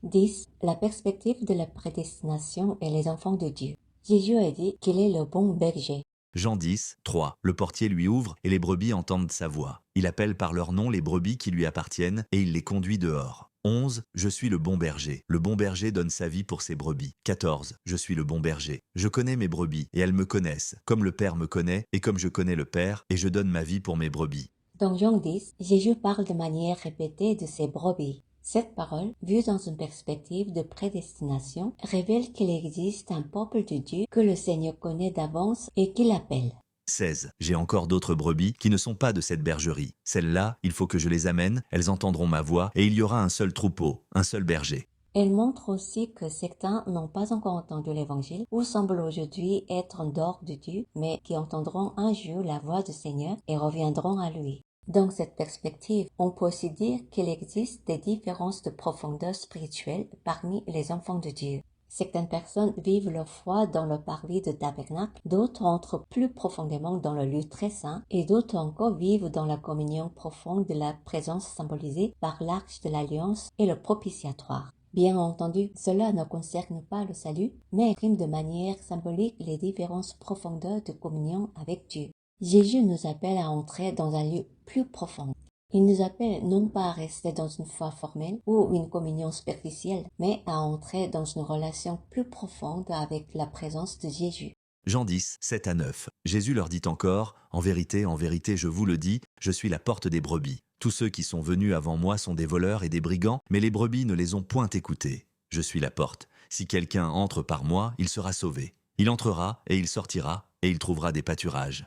10. La perspective de la prédestination et les enfants de Dieu. Jésus a dit qu'il est le bon berger. Jean 10, 3. Le portier lui ouvre et les brebis entendent sa voix. Il appelle par leur nom les brebis qui lui appartiennent et il les conduit dehors. 11. Je suis le bon berger. Le bon berger donne sa vie pour ses brebis. 14. Je suis le bon berger. Je connais mes brebis et elles me connaissent, comme le Père me connaît et comme je connais le Père, et je donne ma vie pour mes brebis. Dans Jean 10, Jésus parle de manière répétée de ses brebis. Cette parole, vue dans une perspective de prédestination, révèle qu'il existe un peuple de Dieu que le Seigneur connaît d'avance et qu'il appelle. 16. J'ai encore d'autres brebis qui ne sont pas de cette bergerie. Celles-là, il faut que je les amène, elles entendront ma voix, et il y aura un seul troupeau, un seul berger. Elle montre aussi que certains n'ont pas encore entendu l'Évangile ou semblent aujourd'hui être en dehors de Dieu, mais qui entendront un jour la voix du Seigneur et reviendront à lui. Dans cette perspective, on peut aussi dire qu'il existe des différences de profondeur spirituelle parmi les enfants de Dieu. Certaines personnes vivent leur foi dans le parvis de tabernacle, d'autres entrent plus profondément dans le lieu très saint, et d'autres encore vivent dans la communion profonde de la présence symbolisée par l'arche de l'alliance et le propitiatoire. Bien entendu, cela ne concerne pas le salut, mais exprime de manière symbolique les différentes profondeurs de communion avec Dieu. Jésus nous appelle à entrer dans un lieu plus profond. Il nous appelle non pas à rester dans une foi formelle ou une communion superficielle, mais à entrer dans une relation plus profonde avec la présence de Jésus. Jean 10, 7 à 9. Jésus leur dit encore, en vérité, je vous le dis, je suis la porte des brebis. Tous ceux qui sont venus avant moi sont des voleurs et des brigands, mais les brebis ne les ont point écoutés. Je suis la porte. Si quelqu'un entre par moi, il sera sauvé. Il entrera et il sortira et il trouvera des pâturages.